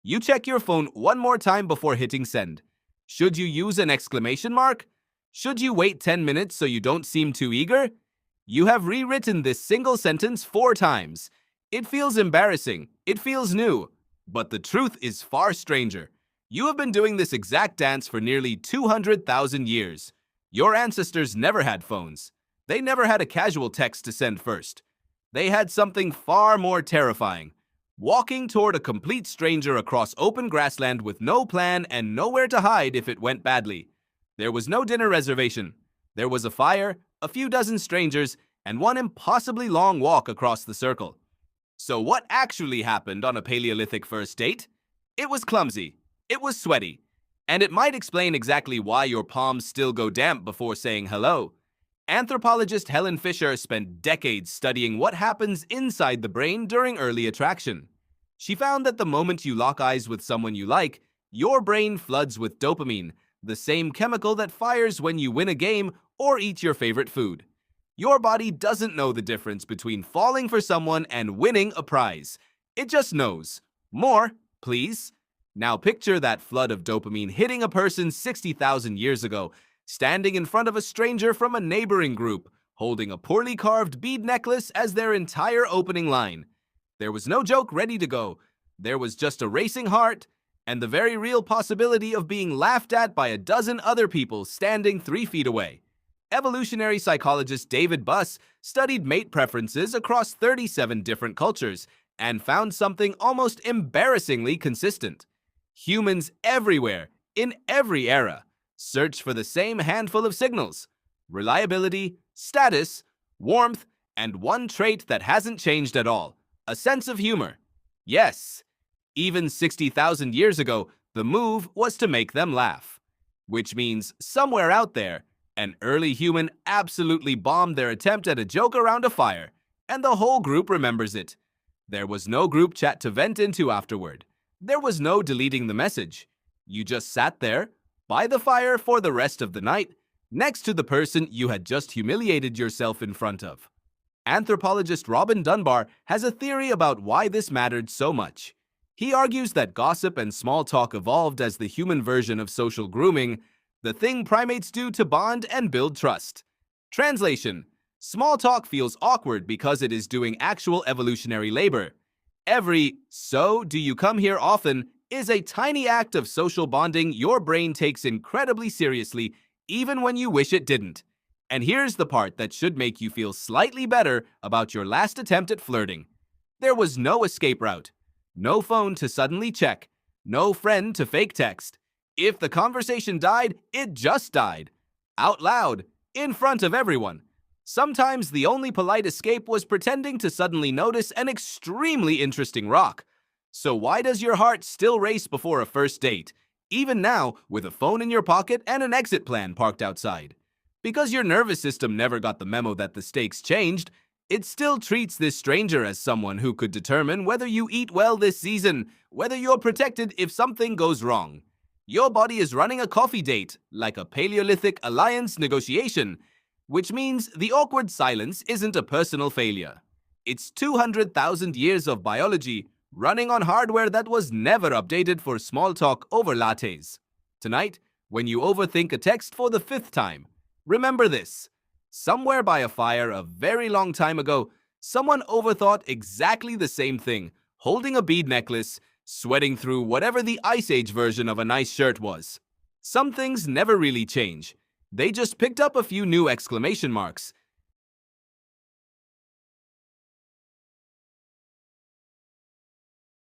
You check your phone one more time before hitting send. Should you use an exclamation mark? Should you wait 10 minutes so you don't seem too eager? You have rewritten this single sentence 4 times. It feels embarrassing. It feels new. But the truth is far stranger. You have been doing this exact dance for nearly 200,000 years. Your ancestors never had phones. They never had a casual text to send first. They had something far more terrifying. Walking toward a complete stranger across open grassland with no plan and nowhere to hide if it went badly. There was no dinner reservation. There was a fire, a few dozen strangers, and one impossibly long walk across the circle. So what actually happened on a Paleolithic first date? It was clumsy. It was sweaty. And it might explain exactly why your palms still go damp before saying hello. Anthropologist Helen Fisher spent decades studying what happens inside the brain during early attraction. She found that the moment you lock eyes with someone you like, your brain floods with dopamine, the same chemical that fires when you win a game or eat your favorite food. Your body doesn't know the difference between falling for someone and winning a prize. It just knows. More, please. Now picture that flood of dopamine hitting a person 60,000 years ago, standing in front of a stranger from a neighboring group, holding a poorly carved bead necklace as their entire opening line. There was no joke ready to go. There was just a racing heart and the very real possibility of being laughed at by a dozen other people standing 3 feet away. Evolutionary psychologist David Buss studied mate preferences across 37 different cultures and found something almost embarrassingly consistent. Humans everywhere, in every era, search for the same handful of signals: reliability, status, warmth, and one trait that hasn't changed at all: a sense of humor. Yes, even 60,000 years ago, the move was to make them laugh. Which means somewhere out there, an early human absolutely bombed their attempt at a joke around a fire, and the whole group remembers it. There was no group chat to vent into afterward. There was no deleting the message. You just sat there, by the fire for the rest of the night, next to the person you had just humiliated yourself in front of. Anthropologist Robin Dunbar has a theory about why this mattered so much. He argues that gossip and small talk evolved as the human version of social grooming, the thing primates do to bond and build trust. Translation: small talk feels awkward because it is doing actual evolutionary labor. Every "so do you come here often" is a tiny act of social bonding your brain takes incredibly seriously, even when you wish it didn't. And here's the part that should make you feel slightly better about your last attempt at flirting. There was no escape route. No phone to suddenly check. No friend to fake text. If the conversation died, it just died. Out loud, in front of everyone. Sometimes the only polite escape was pretending to suddenly notice an extremely interesting rock. So why does your heart still race before a first date, even now with a phone in your pocket and an exit plan parked outside? Because your nervous system never got the memo that the stakes changed. It still treats this stranger as someone who could determine whether you eat well this season, whether you're protected if something goes wrong. Your body is running a coffee date, like a Paleolithic alliance negotiation, which means the awkward silence isn't a personal failure. It's 200,000 years of biology running on hardware that was never updated for small talk over lattes. Tonight, when you overthink a text for the 5th time, remember this. Somewhere by a fire a very long time ago, someone overthought exactly the same thing, holding a bead necklace, sweating through whatever the Ice Age version of a nice shirt was. Some things never really change. They just picked up a few new exclamation marks,